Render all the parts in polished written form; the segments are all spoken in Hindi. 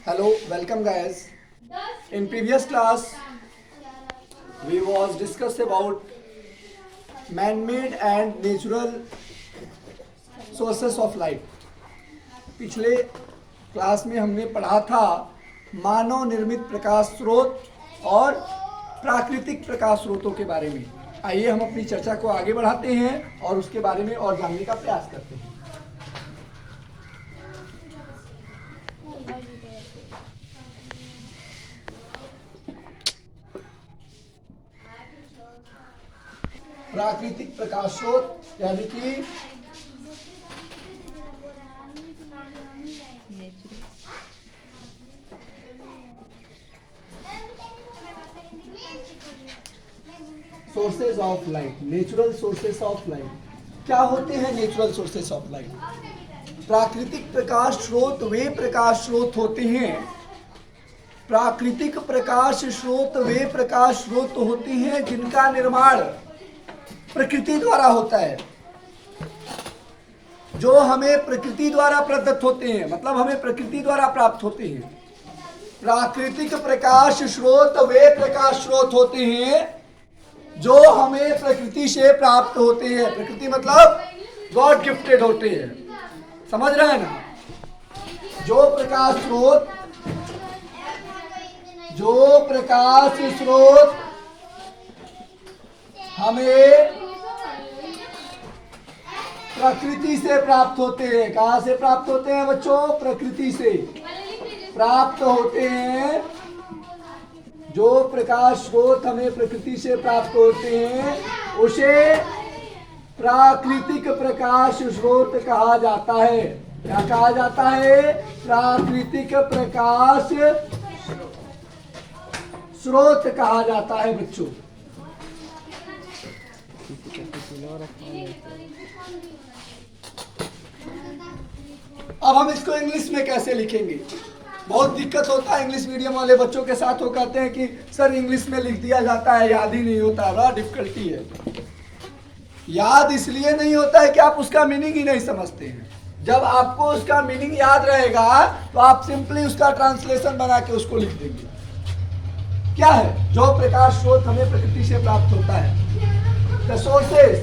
Hello, welcome guys. In previous class, we was discussed about man-made and natural sources of light. पिछले क्लास में हमने पढ़ा था मानव निर्मित प्रकाश स्रोत और प्राकृतिक प्रकाश स्रोतों के बारे में। आइए हम अपनी चर्चा को आगे बढ़ाते हैं और उसके बारे में और जानने का प्रयास करते हैं। प्राकृतिक प्रकाश स्रोत यानी कि sources of light, natural sources of light. क्या होते हैं नेचुरल सोर्सेज ऑफ लाइट? प्राकृतिक प्रकाश स्रोत वे प्रकाश स्रोत होते हैं, प्राकृतिक प्रकाश स्रोत वे प्रकाश स्रोत होते हैं जिनका निर्माण प्रकृति द्वारा होता है, जो हमें प्रकृति द्वारा प्रदत्त होते हैं, मतलब हमें प्रकृति द्वारा प्राप्त होते हैं। प्राकृतिक प्रकाश स्रोत वे प्रकाश स्रोत होते हैं जो हमें प्रकृति से प्राप्त होते हैं। प्रकृति मतलब गॉड गिफ्टेड होते हैं, समझ रहे हैं ना? जो प्रकाश स्रोत हमें प्रकृति से प्राप्त होते हैं। कहां से प्राप्त होते हैं बच्चों? प्रकृति से प्राप्त होते हैं। जो प्रकाश स्रोत हमें प्रकृति से प्राप्त होते हैं उसे प्राकृतिक प्रकाश स्रोत कहा जाता है। क्या कहा जाता है? प्राकृतिक प्रकाश स्रोत कहा जाता है बच्चों। अब हम इसको इंग्लिश में कैसे लिखेंगे? बहुत दिक्कत होता है इंग्लिश मीडियम वाले बच्चों के साथ। वो कहते हैं कि सर इंग्लिश में लिख दिया जाता है, याद ही नहीं होता। बड़ा डिफिकल्टी है। याद इसलिए नहीं होता है कि आप उसका मीनिंग ही नहीं समझते हैं। जब आपको उसका मीनिंग याद रहेगा तो आप सिंपली उसका ट्रांसलेशन बना के उसको लिख देंगे। क्या है? जो प्रकाश स्रोत हमें प्रकृति से प्राप्त होता है। The sources,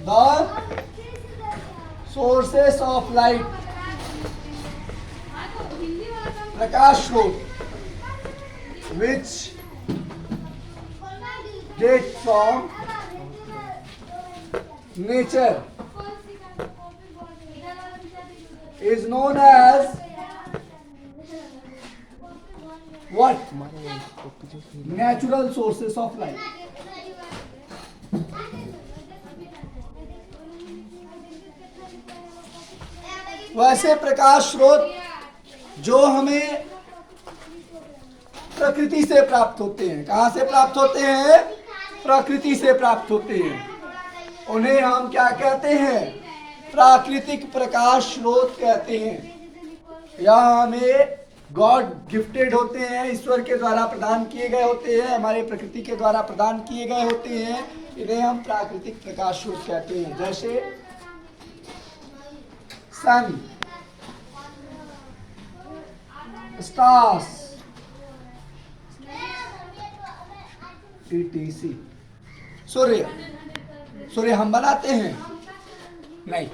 the sources of light, प्रकाश स्रोत which get from nature is known as what? Natural sources of light. वैसे प्रकाश स्रोत जो हमें प्रकृति से प्राप्त होते हैं। कहां से प्राप्त होते हैं? प्रकृति से प्राप्त होते हैं। उन्हें हम क्या कहते हैं? प्राकृतिक प्रकाश स्रोत कहते हैं। या हमें गॉड गिफ्टेड होते हैं, ईश्वर के द्वारा प्रदान किए गए होते हैं, हमारे प्रकृति के द्वारा प्रदान किए गए होते हैं। इन्हें हम प्राकृतिक प्रकाश स्रोत कहते हैं। जैसे सन, स्टार्स, etc. सूर्य हम बनाते हैं? नहीं।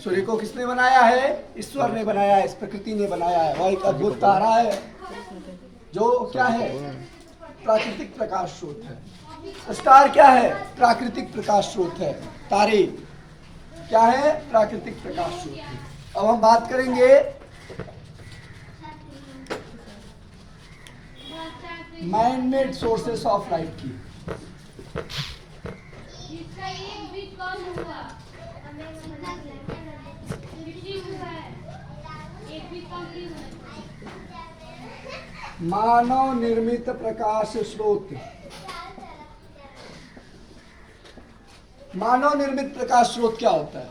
सूर्य को किसने बनाया है? ईश्वर ने बनाया है, इस प्रकृति ने बनाया है। वह एक अद्भुत तारा है जो क्या है? प्राकृतिक प्रकाश स्रोत है। स्टार क्या है? प्राकृतिक प्रकाश स्रोत है। तारे क्या है? प्राकृतिक प्रकाश स्रोत है। अब हम बात करेंगे man made sources of light की। मानव निर्मित प्रकाश स्रोत। मानव निर्मित प्रकाश स्रोत क्या होता है?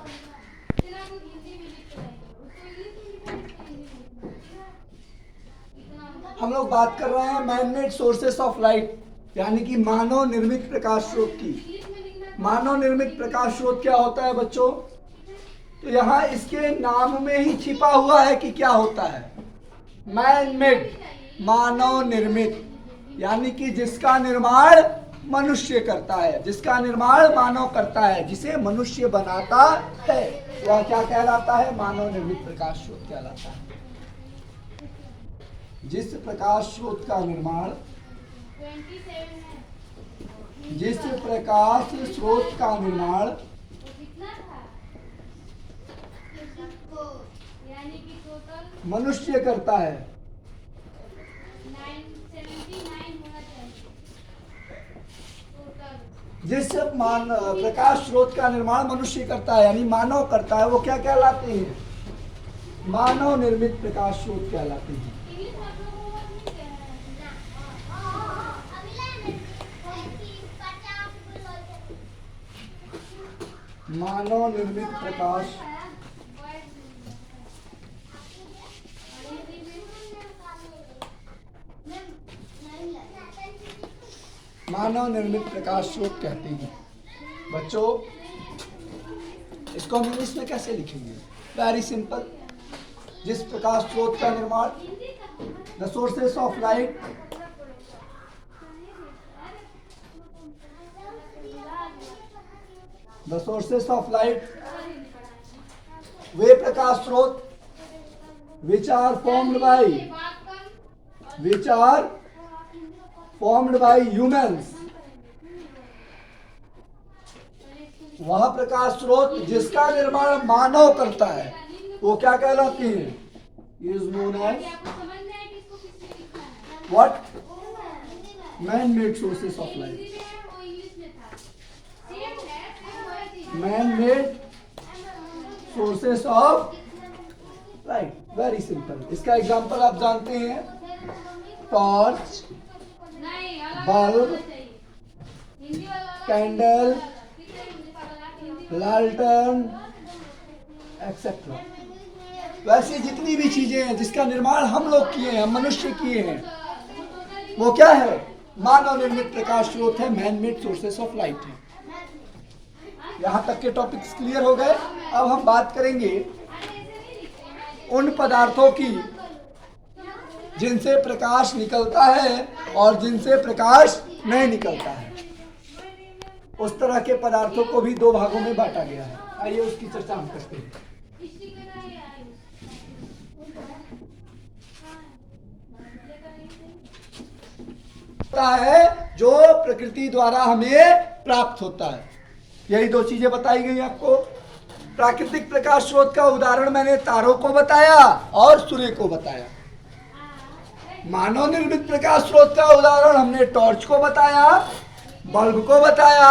हम लोग बात कर रहे हैं man made sources of light, यानी कि मानव निर्मित प्रकाश स्रोत की। मानव निर्मित प्रकाश स्रोत क्या होता है बच्चों? तो यहाँ इसके नाम में ही छिपा हुआ है कि क्या होता है, मैन मेड, मानव निर्मित, यानी कि जिसका निर्माण मनुष्य करता है, जिसका निर्माण मानव करता है, जिसे मनुष्य बनाता है, वह क्या कहलाता है, मानव निर्मित प्रकाश स्रोत कहलाता है। जिस प्रकाश स्रोत का निर्माण, जिस प्रकाश स्रोत का निर्माण मनुष्य करता है, जिस प्रकाश स्रोत का निर्माण मनुष्य करता है यानी मानव करता है, वो क्या कहलाते हैं, मानव निर्मित प्रकाश स्रोत कहलाते हैं। मानव निर्मित प्रकाश, मानव निर्मित प्रकाश स्रोत कहते हैं। बच्चों इसको हम इंग्लिश में कैसे लिखेंगे, वेरी सिंपल। जिस प्रकाश स्रोत का निर्माण, the sources of light, the sources of light, वे प्रकाश स्रोत which are formed by humans, वह प्रकाश स्रोत जिसका निर्माण मानव करता है, वो क्या कहलाती है, is known as what, man made sources of light, man made sources of light. Very simple. इसका एग्जांपल आप जानते हैं, टॉर्च, बल्ब, कैंडल, लालटेन एक्सेट्रा। वैसी जितनी भी चीजें हैं जिसका निर्माण हम लोग किए हैं, मनुष्य किए हैं, वो क्या है, मानव निर्मित प्रकाश स्रोत है, man made sources of light है। यहाँ तक के टॉपिक्स क्लियर हो गए। अब हम बात करेंगे उन पदार्थों की जिनसे प्रकाश निकलता है और जिनसे प्रकाश नहीं निकलता है। उस तरह के पदार्थों को भी दो भागों में बांटा गया है। आइए उसकी चर्चा हम करते हैं। है जो प्रकृति द्वारा हमें प्राप्त होता है, यही दो चीजें बताई गई आपको। प्राकृतिक प्रकाश स्रोत का उदाहरण मैंने तारों को बताया और सूर्य को बताया। मानव निर्मित प्रकाश स्रोत का उदाहरण हमने टॉर्च को बताया, बल्ब को बताया,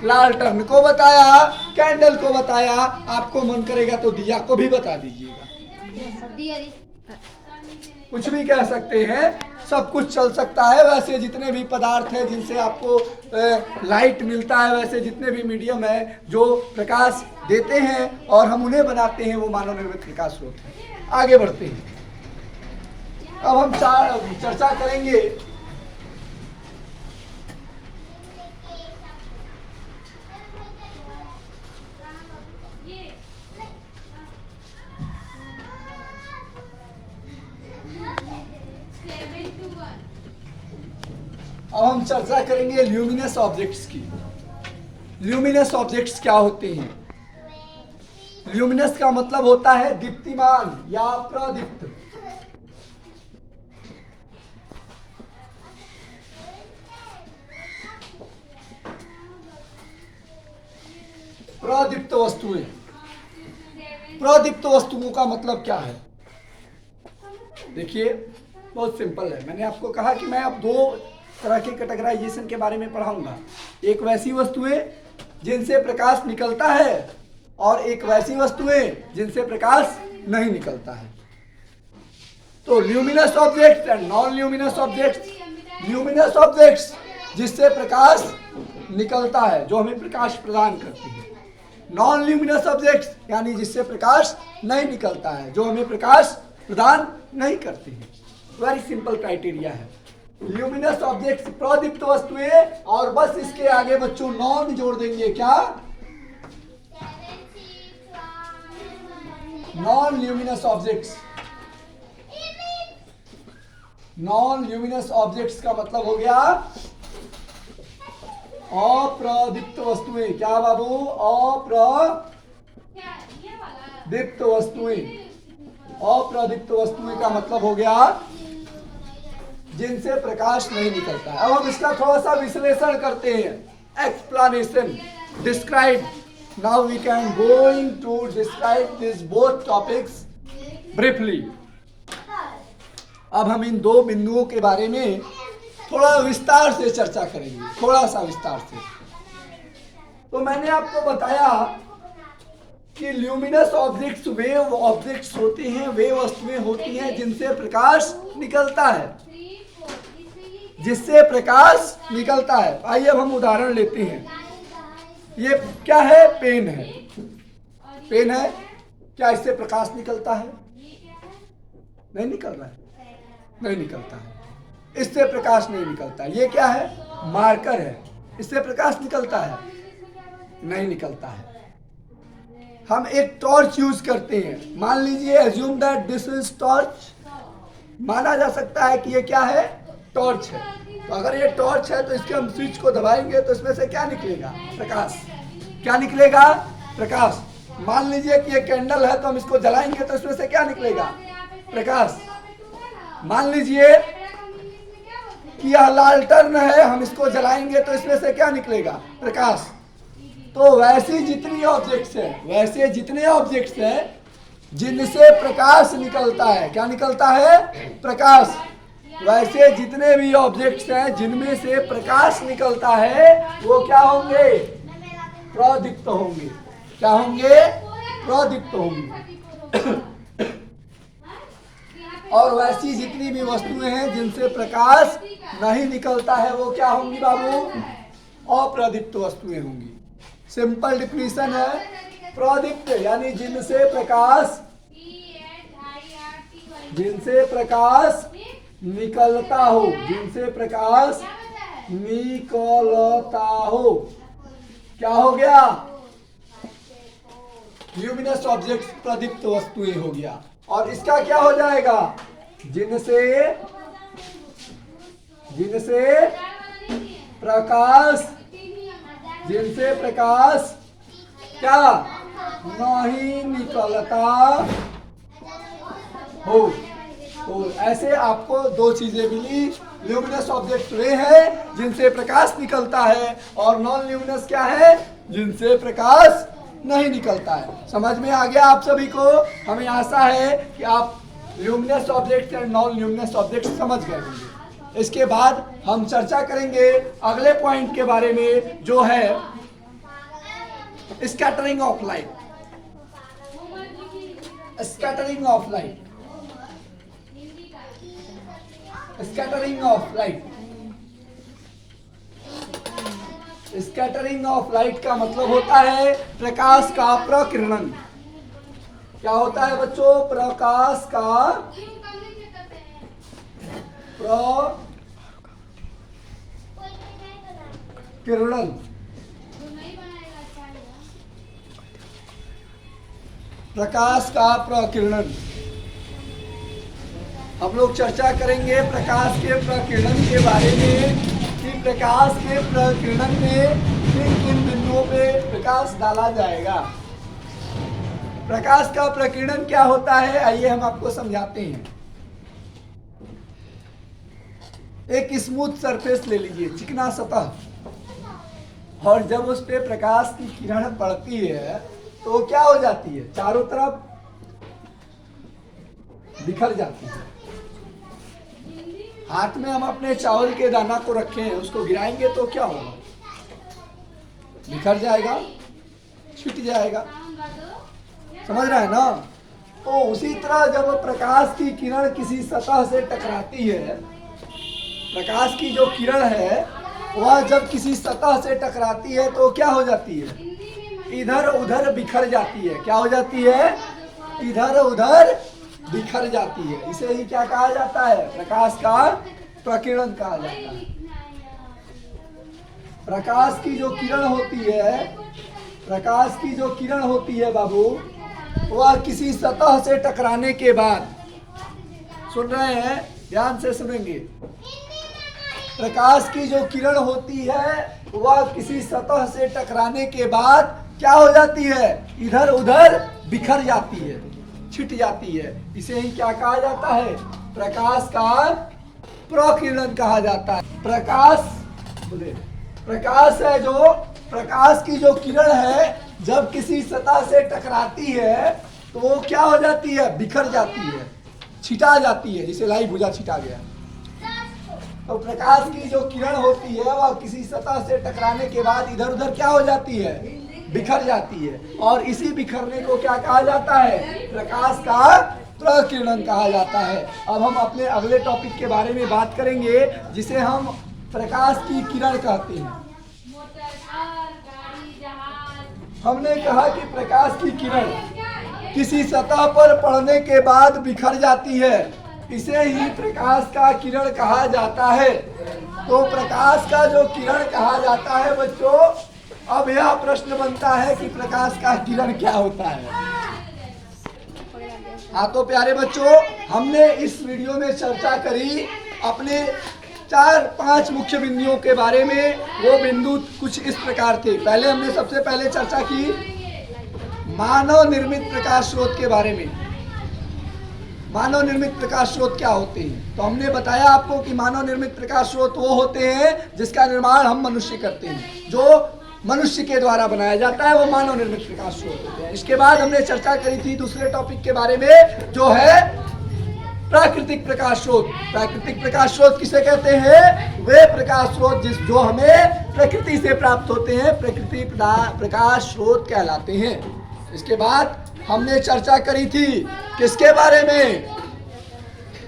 लालटेन को बताया, कैंडल को बताया। आपको मन करेगा तो दिया को भी बता दीजिएगा, कुछ भी कह सकते हैं, सब कुछ चल सकता है। वैसे जितने भी पदार्थ हैं जिनसे आपको लाइट मिलता है, वैसे जितने भी मीडियम है जो प्रकाश देते हैं और हम उन्हें बनाते हैं, वो मानव निर्मित प्रकाश स्रोत है। आगे बढ़ते हैं। अब हम चर्चा करेंगे ल्यूमिनस ऑब्जेक्ट्स की। ल्यूमिनस ऑब्जेक्ट्स क्या होते हैं? ल्यूमिनस का मतलब होता है दीप्तिमान या प्रदीप्त। प्रदीप्त वस्तुएं। प्रदीप्त वस्तुओं का मतलब क्या है? देखिए बहुत सिंपल है। मैंने आपको कहा कि मैं अब दो तरह के कैटेगराइजेशन के बारे में पढ़ाऊंगा। एक वैसी वस्तुएं जिनसे प्रकाश निकलता है और एक वैसी वस्तुएं जिनसे प्रकाश नहीं निकलता है। तो luminous objects and non luminous objects. Luminous objects जिससे प्रकाश निकलता है, जो हमें प्रकाश प्रदान करती है। नॉन ल्यूमिनस ऑब्जेक्ट्स यानी जिससे प्रकाश नहीं निकलता है, जो हमें प्रकाश प्रदान नहीं करती है। वेरी सिंपल क्राइटेरिया है। ल्यूमिनस ऑब्जेक्ट्स प्रदीप्त वस्तुएं, और बस इसके आगे बच्चों नॉन जोड़ देंगे। क्या? Non luminous objects, non luminous objects का मतलब हो गया अप्रदीप्त वस्तुएं। क्या बाबू? अप्रदीप्त वस्तुएं। अप्रदीप्त वस्तुएं का मतलब हो गया जिनसे प्रकाश नहीं निकलता है। अब हम इसका थोड़ा सा विश्लेषण करते हैं, explanation, describe. Now we can going to describe this both topics briefly. अब हम इन दो बिंदुओं के बारे में थोड़ा विस्तार से चर्चा करेंगे, थोड़ा सा विस्तार से। तो मैंने आपको बताया कि ल्यूमिनस ऑब्जेक्ट्स वे ऑब्जेक्ट्स होते हैं, वे वस्तुएं होती हैं जिनसे प्रकाश निकलता है, जिससे प्रकाश निकलता है। आइए अब हम उदाहरण लेते हैं। ये क्या है? पेन है। पेन है, क्या इससे प्रकाश निकलता है? नहीं निकल रहा है, नहीं निकलता है, इससे प्रकाश नहीं निकलता। ये क्या है? मार्कर है, इससे प्रकाश निकलता है? नहीं निकलता है। हम एक टॉर्च यूज करते हैं, मान लीजिए assume that this is torch. माना जा सकता है कि ये क्या है? टॉर्च है। तो अगर ये टॉर्च है तो इसके हम स्विच को दबाएंगे तो इसमें से क्या निकलेगा? प्रकाश। क्या निकलेगा? प्रकाश। मान लीजिए कि ये कैंडल है तो हम इसको जलाएंगे तो इसमें से क्या निकलेगा? प्रकाश। मान लीजिए कि यह लालटेन है, हम इसको जलाएंगे तो इसमें से क्या निकलेगा? प्रकाश। तो वैसे जितनी ऑब्जेक्ट्स हैं, वैसे जितने ऑब्जेक्ट्स हैं जिनसे प्रकाश निकलता है, क्या निकलता है? प्रकाश। वैसे जितने भी ऑब्जेक्ट्स हैं जिनमें से प्रकाश निकलता है वो क्या होंगे? प्रदीप्त होंगे। क्या होंगे? प्रदीप्त होंगे। और वैसी जितनी भी वस्तुएं हैं जिनसे प्रकाश नहीं निकलता है वो क्या होंगी बाबू? अप्रदीप्त वस्तुएं होंगी। सिंपल डिफिनीशन है, प्रदीप्त यानी जिनसे प्रकाश निकलता हो, जिनसे प्रकाश निकलता हो। क्या हो गया? ल्यूमिनस ऑब्जेक्ट्स प्रदीप्त वस्तुएं हो गया। और इसका क्या हो जाएगा? जिनसे प्रकाश क्या नहीं निकलता हो। तो ऐसे आपको दो चीजें मिली। ल्यूमिनस ऑब्जेक्ट वे है जिनसे प्रकाश निकलता है, और नॉन ल्यूमिनस क्या है? जिनसे प्रकाश नहीं निकलता है। समझ में आ गया आप सभी को? हमें आशा है कि आप ल्यूमिनस ऑब्जेक्ट और नॉन ल्यूमिनस ऑब्जेक्ट समझ गए होंगे। इसके बाद हम चर्चा करेंगे अगले पॉइंट के बारे में, जो है scattering of light. Scattering of light, scattering of light. Scattering of light का मतलब होता है प्रकाश का प्रकीर्णन। क्या होता है बच्चों? प्रकाश का प्रकीर्णन। प्रकाश का प्रकीर्णन। हम लोग चर्चा करेंगे प्रकाश के प्रकीर्णन के बारे में, कि प्रकाश के प्रकीर्णन में किन किन बिंदुओं पे प्रकाश डाला जाएगा। प्रकाश का प्रकीर्णन क्या होता है, आइए हम आपको समझाते हैं। एक स्मूथ सरफेस ले लीजिए, चिकना सतह, और जब उस पे प्रकाश की किरण पड़ती है तो क्या हो जाती है? चारों तरफ बिखर जाती है। हाथ में हम अपने चावल के दाना को रखे हैं, उसको गिराएंगे तो क्या होगा? बिखर जाएगा, छूट जाएगा। समझ रहा है ना? तो उसी तरह जब प्रकाश की किरण किसी सतह से टकराती है, प्रकाश की जो किरण है वह जब किसी सतह से टकराती है तो क्या हो जाती है? इधर उधर बिखर जाती है। क्या हो जाती है? इधर उधर बिखर जाती है। इसे ही क्या कहा जाता है? प्रकाश का प्रकीर्णन कहा जाता है। प्रकाश की जो किरण होती है, प्रकाश की जो किरण होती है बाबू, वह किसी सतह से टकराने के बाद, सुन रहे हैं, ध्यान से सुनेंगे, प्रकाश की जो किरण होती है वह किसी सतह से टकराने के बाद क्या हो जाती है, इधर उधर बिखर जाती है, छिट जाती है। इसे ही क्या कहा जाता है, प्रकाश का प्रकिरण कहा जाता है। प्रकाश है जो, प्रकाश की जो किरण है जब किसी सतह से टकराती है तो वो क्या हो जाती है, बिखर जाती है, छिटा जाती है, जिसे लाई भुजा छिटा गया। तो प्रकाश की जो किरण होती है वह किसी सतह से टकराने के बाद इधर उधर क्या हो जाती है, बिखर जाती है, और इसी बिखरने को क्या कहा जाता है, प्रकाश का प्रकिरण कहा जाता है। अब हम अपने अगले टॉपिक के बारे में बात करेंगे जिसे हम प्रकाश की किरण कहते हैं। हमने कहा कि प्रकाश की किरण किसी सतह पर पड़ने के बाद बिखर जाती है, इसे ही प्रकाश का किरण कहा जाता है। तो प्रकाश का जो किरण कहा जाता है बच्चों, अब यह प्रश्न बनता है कि प्रकाश का किरण क्या होता है। हाँ तो प्यारे बच्चों, हमने इस वीडियो में चर्चा करी अपने 4-5 मुख्य बिंदुओं के बारे में। वो बिंदु कुछ इस प्रकार थे। पहले हमने सबसे पहले चर्चा की मानव निर्मित प्रकाश स्रोत के बारे में। मानव निर्मित प्रकाश स्रोत क्या होते हैं, तो हमने बताया आपको कि मानव निर्मित प्रकाश स्रोत वो होते हैं जिसका निर्माण हम मनुष्य करते हैं, जो मनुष्य के द्वारा बनाया जाता है, वो मानव निर्मित प्रकाश स्रोत होते हैं। इसके बाद हमने चर्चा करी थी दूसरे टॉपिक के बारे में जो है प्राकृतिक प्रकाश स्रोत। प्राकृतिक प्रकाश स्रोत किसे कहते हैं, वे प्रकाश स्रोत जो हमें प्रकृति से प्राप्त होते हैं, प्रकृति प्रकाश स्रोत कहलाते हैं। इसके बाद हमने चर्चा करी थी किसके बारे में,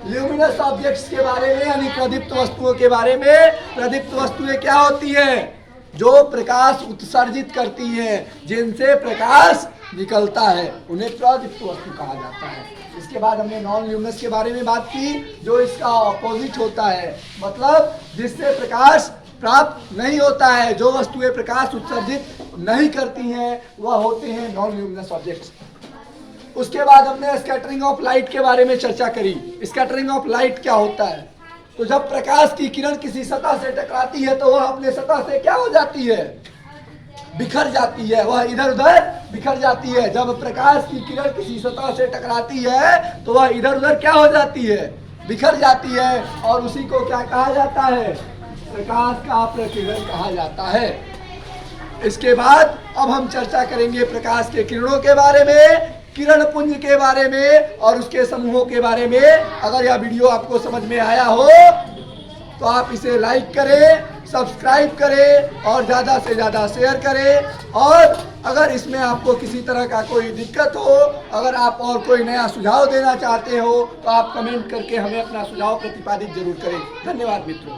ल्यूमिनस ऑब्जेक्ट्स के बारे में, यानी प्रदीप्त वस्तुओं के बारे में। प्रदीप्त वस्तुएं क्या होती है, जो प्रकाश उत्सर्जित करती हैं, जिनसे प्रकाश निकलता है, उन्हें प्रदीप्त वस्तु कहा जाता है। इसके बाद हमने नॉन ल्यूमिनस के बारे में बात की, जो इसका ऑपोजिट होता है, मतलब जिससे प्रकाश प्राप्त नहीं होता है, जो वस्तुएं प्रकाश उत्सर्जित नहीं करती हैं, वह होते हैं नॉन ल्यूमिनस ऑब्जेक्ट्स। उसके बाद हमने स्कैटरिंग ऑफ लाइट के बारे में चर्चा करी। स्कैटरिंग ऑफ लाइट क्या होता है, तो जब प्रकाश की किरण किसी सतह से टकराती है तो वह अपने सतह से क्या हो जाती है, बिखर जाती है, वह इधर उधर बिखर जाती है। जब प्रकाश की किरण किसी सतह से टकराती है तो वह इधर उधर क्या हो जाती है, बिखर जाती है, और उसी को क्या कहा जाता है, प्रकाश का प्रकिरण कहा जाता है। इसके बाद अब हम चर्चा करेंगे प्रकाश के किरणों के बारे में, किरण पुंज के बारे में और उसके समूहों के बारे में। अगर यह वीडियो आपको समझ में आया हो तो आप इसे लाइक करें, सब्सक्राइब करें और ज़्यादा से ज़्यादा शेयर करें। और अगर इसमें आपको किसी तरह का कोई दिक्कत हो, अगर आप और कोई नया सुझाव देना चाहते हो तो आप कमेंट करके हमें अपना सुझाव प्रतिपादित जरूर करें। धन्यवाद मित्रों।